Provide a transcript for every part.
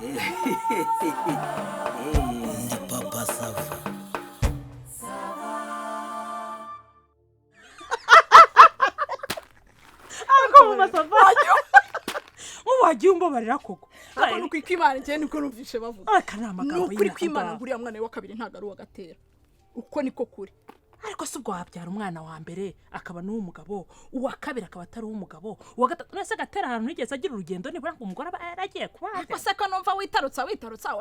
Ndi Papa Sava. Ako Masava. Wagiye umbabarira koko. Ako nuko ikimana ngiye niko numvishe bavuga. Akanama kawe. Nukuri kwimana nguriya mwana wa kabiri ntago ari uwagatera. Uko niko kuri. Ariko se ubwo wabyara umwana wa mbere akaba n'umugabo, uwa kabiri akaba atari umugabo, uwa gatatu nese gatera ahantu nigeze agira urugendo nibura ngo umugore aba yaragiye kubaza. Ariko se ko numva witarutsa we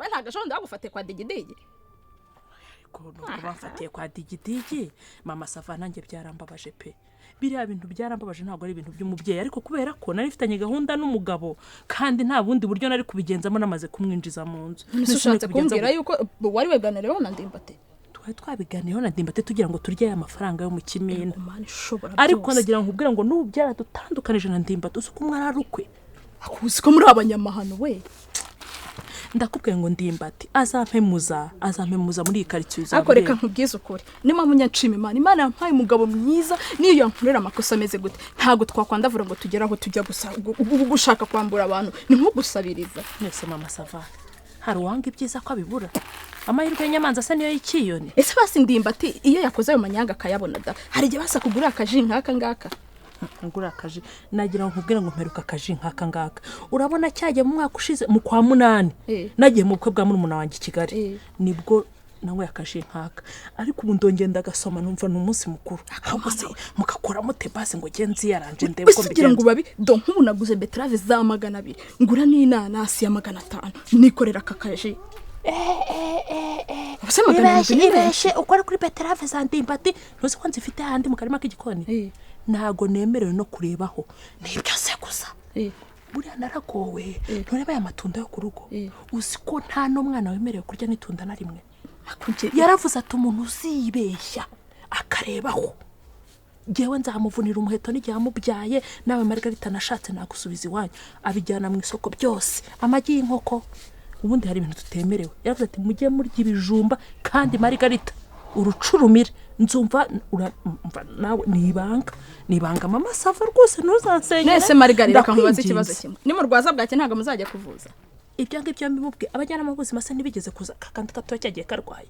ntago jonda bagufate kwa digidigi. Ko nuko bafatiye kwa digidigi, mama Sava nanjye byarambabaje pe. Biriya bintu byarambabaje ntabwo ari ibintu by'umubyeyi ariko kubera ko nari mfitanye gahunda n'umugabo kandi nta bundi buryo nari kubigenzamo namaze kumwinjiza mu nzu. Nushatse kumbwira yuko wari weganereho na Ndimbate. Twabiganiyeho na Ndimbate tugira ngo turye aya mafaranga yo mu kimina. Ariko nagira ngo nkubwira ngo nubyara dutandukanije na Ndimbate usuko umwana arukwe. Akuzi ko muri abanyamahano we. Ndakubwiye ngo Ndimbate azampemuza muri iyi karitsiye uza. Ako reka nkubwize ukuri. Nima munyacima Imana yampaye umugabo mwiza niyo yankorera amakosa ameze gute. Ntago twakwandavura ngo tugeraho tujya gushaka kwambura abantu. Ni nko gusabiriza. Nese mama Sava. Hari uwanga ibyiza ko abibura. Amahirwe y'inyamanza asa niyo y'ikiyoni. Ese basi Ndimbati iyo yakoze ayo manyanga akayabona da. Hari igihe basa kugura akaji nkaka ngaka. Ngura akaji. Nagira ngo nkubwire ngo mperuka akaji nkaka ngaka. Urabona cyagiye mu mwaka ushize mu kwa 8. Nagiye mu bukwe bwa murumuna wanjye i Kigali. Nibwo nawe akaji nkaka. Ariko ubu ndongenda gasoma numva n'umunsi mukuru. Akabose mukakora mute base ngo genzi yaranje ndebe ko mbigenza. Ngo babi do nk'ubu naguze betrave za 200. Ngura n'inanasi ya 500. Nikorera kakaji. Ibeshe ukora kuri betrave za Ndimbati ntuzi ko nzifite handi mu karima k'igikoni. Ntago nemerewe no kurebaho. Nibyo se gusa. Buriya naragowe. Ntureba aya matunda yo ku rugo. Uzi ko nta n'umwana wemerewe kurya n'itunda na rimwe. Yaravuze ati umuntu uzibeshya akarebaho. Jewe nzamuvunira umuheto n'igihe amubyaye nawe Margarita nashatse nagusubiza iwanyu. Abijyana mu isoko byose. Amagi y'inkoko. Ubundi hari ibintu tutemerewe. Yaravuze ati mujye murya ibijumba kandi Margarita urucurumire nzumva nawe nibanga mama Sava rwose ntuzansenyera. Nese Margarita kankubaza ikibazo kimwe. Ni mu rwaza bwake ntago muzajya kuvuza. Ibyo ngibyo mbimubwe abajyana mu buzima se nibigeze kuza kakandi gato cyagiye karwaye.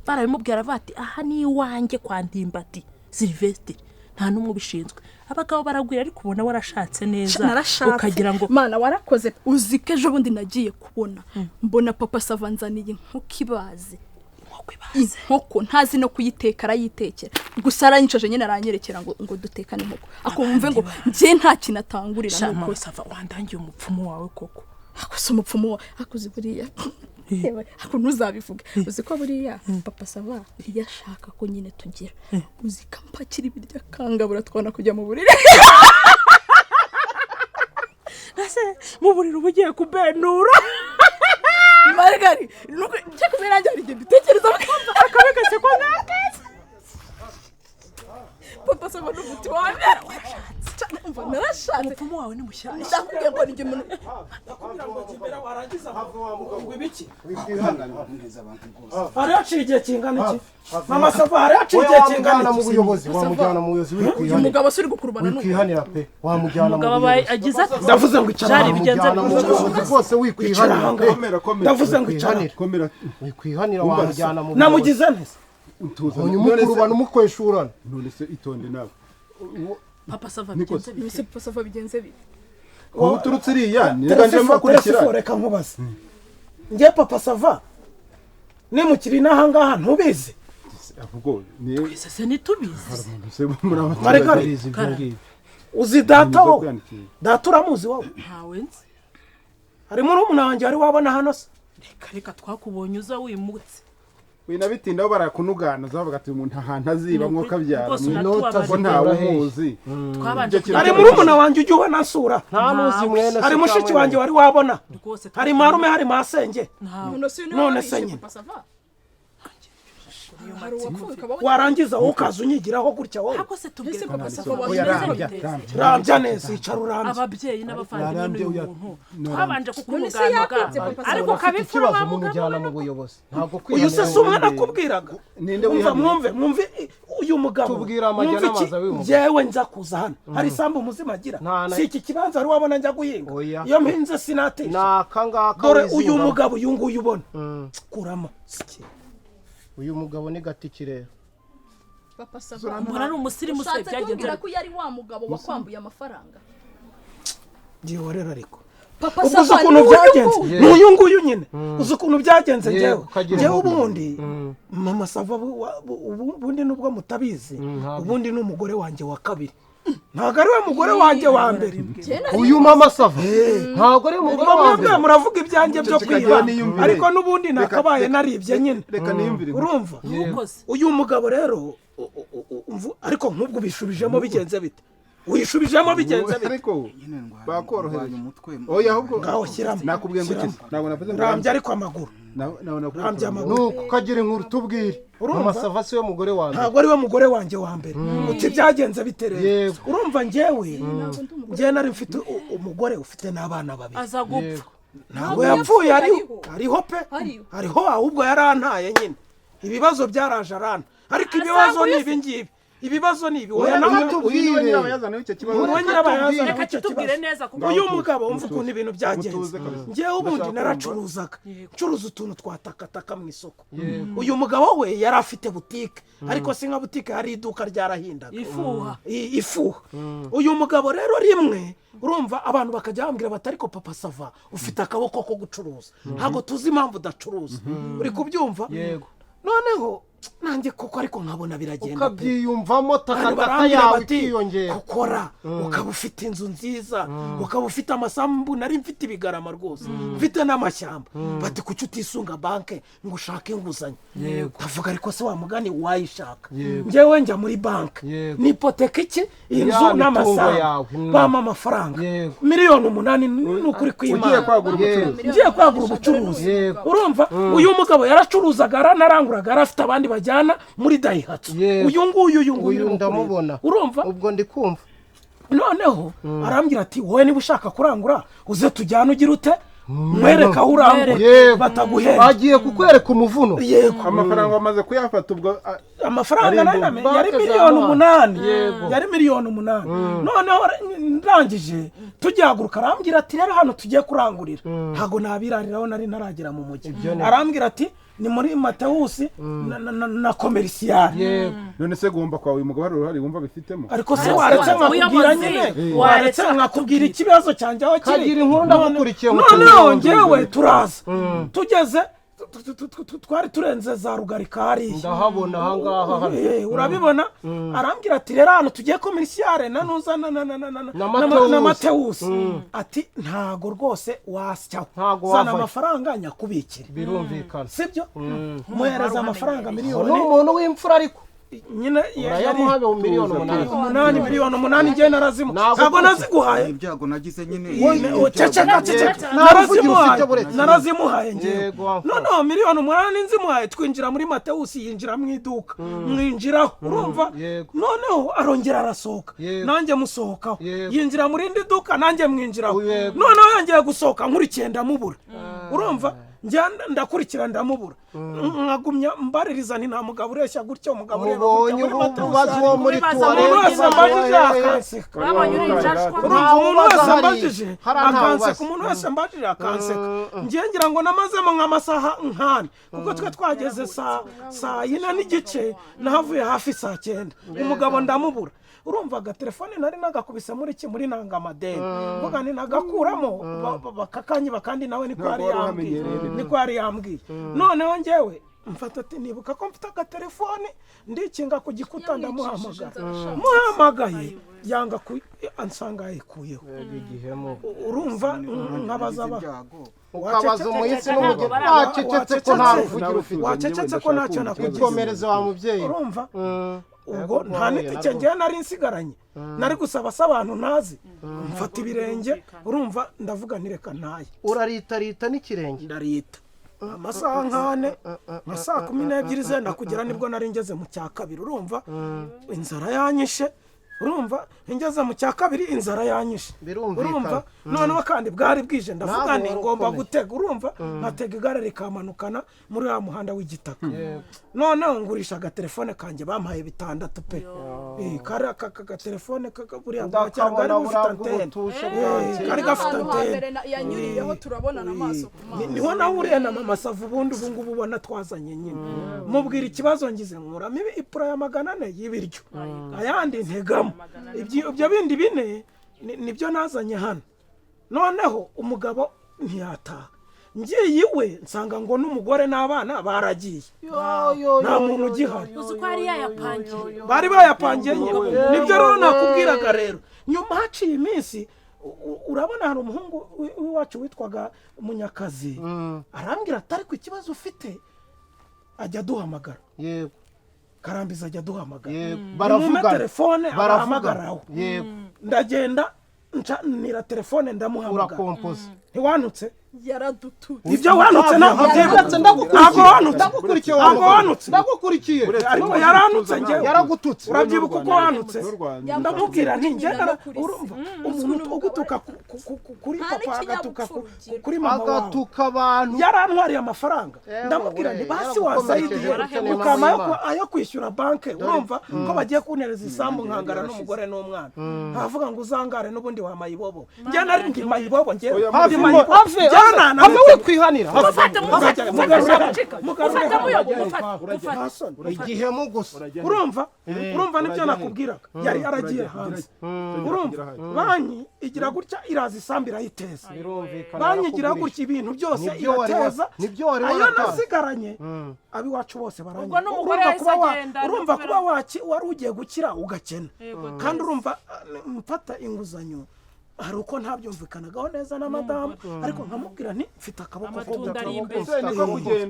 Barabimubwira bati aha ni iwanjye kwa Ndimbati Sylvestre nta numwe ubishinzwe. Abagabo baragwira ariko ubona warashatse neza ukagira ngo Mana warakoze. Uzikeje ubundi nagiye kubona mbona Papa Sava nzaniye nk'ukibaze. Inkoko ntazi no kuyiteka arayitekera. Gusa aranyicoje nyine aranyerekera ngo dutekane inkoko. Akumve ngo nje nta kinatangurira nuko Sava wandangiye umupfumu wawe koko. Akose umupfumu wawe akuzi buriya. Ako ntuzabivuge. Uzi ko buriya Papa Sava yashaka ko nyine tugira. Uzi kampakira ibirya kangabura twana kujya mu burire. Nase mu burire ubugiye kubenura. Margari nuko cyo kubera njye ari bitekereza akabeka se ko nakeze. Papa Sava n'umuti wawe. Umva narashatse. Umupfumu wawe ni mushyashya. Ndakubwiye ngo nige muntu. Nakubwira ngo gimbera warangiza ngo ibiki. Wikwihangana neza abantu rwose. Ari aciye igihe kingana iki? Mama Sava ari aciye igihe kingana mu buyobozi wamujyana mu buyobozi wikwihana. Umugabo suri gukurubana n'uko. Wikwihanira pe wamujyana mu buyobozi. Umugabo agize ati ndavuze ngo icara. Cyari bigenze rwose wikwihanira. Ndavuze ngo icara. Wikwihanira wamujyana mu buyobozi. Namugize neza. Umukurubana umukweshurana. None se itonde nawe. Papa Sava bigenze bite? Mise Papa Sava bigenze bite? Wowe uturutse iriya niganje mbakurikira. Reka nkubaze. Ngiye Papa Sava. Nemukiri nahangaha ntubizi. Ahubwo ni twese se nitubizi. Margari uzi data wo. Data uramuzi wowe. Ntawe nzi. Harimo urumuna wanjye wari wabona hano se. Reka twakubonye uza wimutse. Wina bitindaho barakunugana zavuga ati umuntu ahantu aziba mwo kabyara minota ko ntawe umuzi. Twabanje ari murumuna wanjye ujye ubona sura. Nta nuzi mwene. Ari mushiki wanjye wari wabona. Hari marume hari masenge. None se nyine. warangiza wowe ukaza unyigiraho gutya wowe ako se tubwire papa sava rambya neza icara urambye ababyeyi n'abavandimwe n'uyu muntu twabanje None se yaketse kukumuganura papa ariko afite ikibazo kabifura mumujyana mu buyobozi ntabwo uyu se si umwana akubwiraga Ninde mwumve uyu mugabo Tubwire amajya n'amaza w'uyu mugabo. njyewe nza kuza hano hari isambu muzima agira si iki kibanza wari wabona njya guhinga Oya. iyo mpinze sinatesha naka ngaka dore wizinga. uyu mugabo uyu nguyu ubona kuramo uyu mugabo ni gatiki rero papa sava mbona ari umusirimu se ushatse byagenze kumbwira ko yari wa mugabo wakwambuye amafaranga ngiye rero ariko papa ubwo uzi sava ukuntu byagenze nguyu. n'uyu nguyu nyine uzi ukuntu byagenze Yego, njyewe kagira njyewe inkuru. ubundi mama sava ubundi nubwo mutabizi ubundi ni umugore wanjye wa kabiri ntabwo ari we mugore wanjye wa mbere uyu mama sava ntabwo ari umugore ubwo wa mwebwe mbere muravuga ibyanjye byo Ceceka, kwiba niyumvire. ariko n'ubundi nakabaye naribye nyine reka niyumvire urumva ukoze uyu mugabo rero ariko nk'ubwo bishubijemo bigenze bite wishubijemo bigenze bite ariko bakorohereza umutwe oya ahubwo ngaho shyiramo nakubwiye ngo iki ntabwo navuze ngo rambye ariko amaguru rambye amaguru nuko kagira inkuru tubwire mama sava si we mugore wa mbere ntabwo ari we mugore wanjye wa mbere uti byagenze bite rero Yego. urumva njyewe nari mfite umugore ufite n'abana babiri aza gupfa ntabwo yapfuye ariho pe Ariho. ariho ahubwo yarantaye nyine ibibazo byaraje arana ariko ibibazo ni ibi ngibi ibibazo ni ibi Oya, nawe nawe uyu niwe nyirabayazana w'icyo kibazo Uyu nyirabayazana reka w'icyo kitubwire kibazo. neza kuko uyu mugabo wumva ukuntu ibintu byagenze Mutuze kabisa. njyewe ubundi Ndashaka naracuruzaga ncuruza utuntu twatakataka mu isoko uyu mugabo we yari afite butike ariko si nka butike hari iduka ryarahindaga ifuha ifuha uyu mugabo rero rimwe urumva abantu bakajya bambwira bati ariko papa sava ufite akaboko ko gucuruza ntabwo tuzi impamvu udacuruza uri kubyumva yego noneho nanjye koko ariko nkabona biragenda pe ukabyiyumvamo Abantu takataka barambwira yawe bati ikiyongera ukora ukaba ufite inzu nziza ukaba ufite amasambu nari mfite ibigarama rwose mfite n'amashyamba bati kuki utisunga banke ngo ushake inguzanyo ndavuga ariko se wa mugani wayishaka njyewe njya muri banke Yego. nipoteka iki inzu mitungo n'amasambu yawe. bampa amafaranga Yego. miliyoni 8 ni ukuri ugiye kw'Imana kwagura ubucuruzi ngiye kwagura ubucuruzi Yego. urumva uyu mugabo yaracuruzaga aranaranguraga yari afite abandi bajyana muri dayihatsu Yego. uyu nguyu uyu ni mukuru. ndamubona urumva ubwo ndi kumva noneho arambwira ati wowe niba ushaka kurangura uze tujyane ugira ute mwereka aho urangura Yego. bataguhera bagiye kukwereka umuvuno yego amafaranga wamaze kuyafata ubwo amafaranga Ari nari banke yari za miliyoni banki. 8 Yego. yari miliyoni 8 noneho ndangije tugihaguruka arambwira ati rero hano tugiye kurangurira ntabwo nabirariraho nari ntaragera mu mujyi arambwira ati ni muri matewusi na komerisiyari yego none se gomba kwa uyu mugabo hari uruhare wumva bifitemo ariko se waretse nkakubwira nyine waretse nkakubwira ikibazo cyanjye aho kiri kagira inkuru ndamukurikiye mu noneho njyewe turaza tugeze twari turenze za rugarika hariya ndahabona ahangaha hano urabibona arambwira ati rero hano tugiye komerisiyare na nuza na matewusi ati ntago rwose wasyaho Ntago zana wavayo. amafaranga nyakubikire birumvikana sibyo muhereza amafaranga ni miliyoni umuntu w'imfura ariko nyine urayamuha miliyoni 8 miliyoni 8 ngiye narazimu ntabwo naziguhaye ibyago nagize nyine ceceka narazimuhaye ngewe Yego. noneho miliyoni 8 nzimuhaye twinjira muri matewusi yinjira mu iduka mwinjiraho urumva Yego. noneho arongera arasohoka Yego. nanjye musohokaho Yego. yinjira muri indi duka nanjye mwinjiraho Yego. noneho yongeye gusohoka nkurikiye ndamubura urumva ndakurikira ndamubura nkagumya mbaririza nti nta mugabo ureshya gutya umugabo ureba mubonye gutya muri ububazo wo muri umuntu wese ambajije akanseka babonye uri injashwa urumva umuntu wese ambajije Hariya nta akanseka bubazo. umuntu wese ambajije akanseka ngiye ngira ngo namazemo nk'amasaha nk'ane kuko twe twageze saa 4 n'igice nahavuye hafi saa 9 umugabo ndamubura urumva agatelefone nari nagakubise muri nangamadeni mvuga ni nagakuramo bakakanyiba kandi nawe niko yari yambwiye noneho njyewe mfata ati nibuka ko mfite agatelefone ndikinga ku gikuta ndamuhamagara muhamagaye yanga ansanga yikuyeho urumva nkabaza ukabaza umuhisi n'umugeni wacecetse ko nta ruvugiro ufite wacecetse ko ntacyo nakugize komereza wa mubyeyi urumva ubwo nta n'itike ngewe nari nsigaranye nari gusaba se abantu ntazi mfata ibirenge urumva ndavuga ntireka ntaye uraritarita n'ikirenge ndarita amasaha nk'ane nka saa 12 zenda kugera nibwo nari ngeze mu cya kabiri urumva inzara yanyishe urumva ngeze mu cya kabiri inzara yanyishe urumva noneho kandi bwari bwije ndavuga ni ngomba gutega urumva nkatega igare rikamanukana muri wa muhanda w'igitaka noneho ngurisha agatelefone kanjye bampaye 6 pe kari aka telefone buriya bwakera bwari bufite antene kari gafite antene yanyuriyeho turabonana amaso niho nahuriye na mama Sava ubundi ubu ngubu ubona twazanye nyine mubwira ikibazo ngize nkuramo ipura ya 400 y'ibiryo ayandi ntegamo ibyo bindi bine nibyo nazanye hano noneho umugabo ntiyataha ngiye iwe nsanga ngo n'umugore n'abana baragiye nta muntu ugihari uzi ko hari yayapangiye bari bayapangiye nyine nibyo rero nakubwiraga rero nyuma haciye iminsi urabona hari umuhungu w'iwacu witwaga Munyakazi arambwira atari ku ikibazo ufite ajya duhamagara yego Karambiza ajya duhamagara baravuga telefone barahamagaraho ndagenda nira telefone ndamuhamagara urakompoza ntiwanutse yaradututse ibyo wanutse ntabwo byibutse ndagukurikiye ariko yaranutse njye yaragututse urabyibuka uko wanutse ndamubwira nti njye urumva umuntu ugutuka kuri papa agatuka kuri mama wawe agatuka abantu yarantwariye amafaranga ndamubwira nti basi wasayidiye ukama ayo kwishyura banke urumva ko bagiye kuntereza isambu nkangara n'umugore n'umwana ntavuga ngo uzangare n'ubundi wa mayibobo njye nari ndi mayibobo njye ndi mayibobo ave wikwihanira igihe mugusa urumva nibyo nakubwiraga yari yaragiye hanze urumva banki igira gutya iraza isambu irayiteza banki igira gutya ibintu byose irateza ayo nasigaranye abiwacu bose baranywa urumva kuba wari ugiye gukira ugakena kandi urumva mfata inguzanyo hari uko ntabyumvikanagaho neza na madamu ariko nkamubwira nti mfite akaboko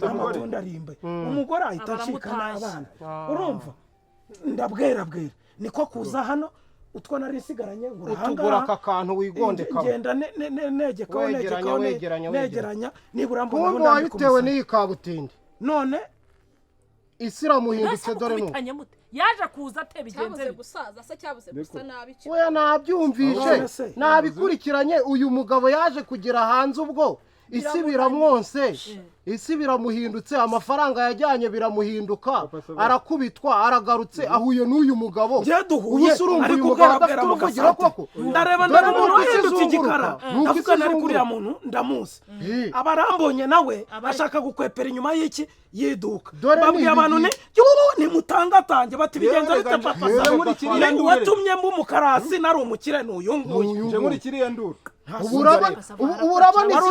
amatunda arimbe umugore ahita acika n'abana urumva ndabwera niko kuza hano utwo nari nsigaranye utugura aka kantu wigondeka ngenda negeranya nibura mbona kumbe wabitewe n'iyi kabutindi none isi iramuhindutse dore nuko yaje kuza atebigenze cyabuze gusaza se cyabuze gusa nabi cyo oya nabyumvishe nabikurikiranye uyu mugabo yaje kugera hanze ubwo isi biramwonse isi biramuhindutse amafaranga yajyanye biramuhinduka arakubitwa aragarutse ahuye n'uyu mugabo ubu surumva uyu mugabo adafite uruvugira koko ndareba umuntu uhindutse igikara ndavuga nari kuriya muntu ndamuzi abarambonye nawe ashaka gukwepera inyuma y'iki yiduka babwiye abantu ni mutangatange bati bigenza bite papa watumye mbu mukarasi nari umukire n'uyu nguyu nje muri kiriya nduru urabona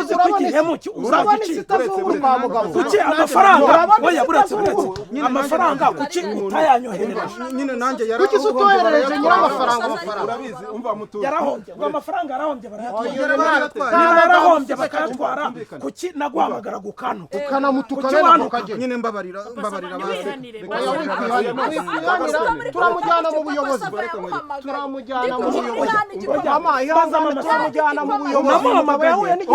isi itazunguruka wa mugabo kuki amafaranga oya buretse amafaranga kuki utayanyoherereje nyine nanjye kuki se utoherereje nyir'amafaranga urabizi umva mutuye yarahombye amafaranga yarahombye barayatwara bakayatwara kuki naguhamagara gukano ukanamutukana n'ukagenda nyine mbabarira turamujyana mu buyobozi turamujyana mu buyobozi mama ihangane turamujyana mu buyobozi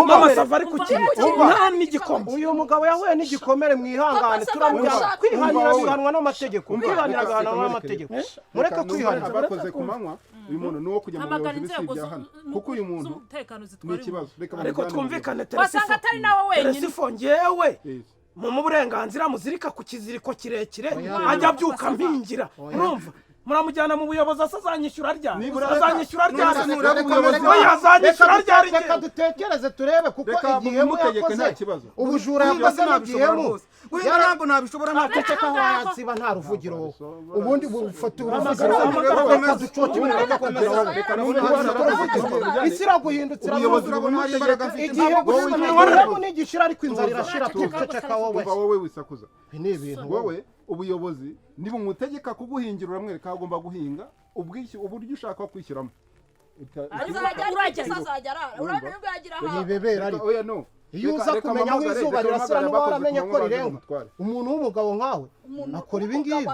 mama Sava ari kukintu nta n'igikombe uyu mugabo yahuye n'igikomere mwihangane turamujyana kwihanira bihanwa n'amategeko kwihanira bihanwa n'amategeko mureke kwihanira abakoze ku manywa uyu muntu nuwo kujya mu buyobozi bisibya hano kuko uyu muntu ni ikibazo ariko twumvikane wasanga atari nawe wenyine telefone ngewe mu burenganzira muzirika ku kiziriko kirekire ajya abyuka mpingira urumva muramujyana mu buyobozi azanyishyura ryari reka dutekereze turebe kuko igihe yakoze ubujura yakoze n'igihemu ntabwo nabishobora ntaceceka aho yaziba nta ruvugiro ubundi bufata uruvugiro reka ducoke reka kugeraho isi iraguhindutse igihe gusa n'igishira ariko inzara irashira tuceceka wowe wisakuza ni ibintu wowe ubuyobozi niba umutegeka kuguhingira uramwereka agomba guhinga uburyo ushaka kwishyuramo yibebera ariko iyo uza kumenya aho izuba rirasira n'uba waramenya ko rirenga umuntu w'umugabo nkawe akora ibi ngibi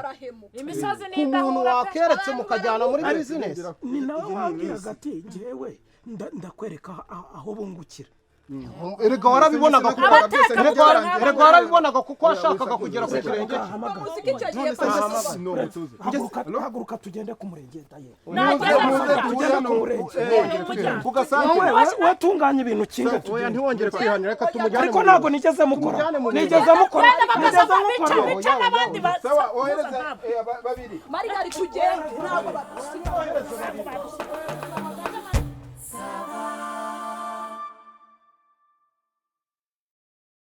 ku muntu wakeretse mukajyana muri bizinesi ni nawe wabwiraga ati njyewe ndakwereka aho bungukira erega warabibonaga erega warabibonaga kuko washakaga kugera ku kirenge haguruka tugende ku murenge daye watunganya ibintu kinga oya ntiwongere kwihanira reka tumujyane ariko ntabwo nigeze mukora sawa ohereza babiri Marigari tugende ntabwo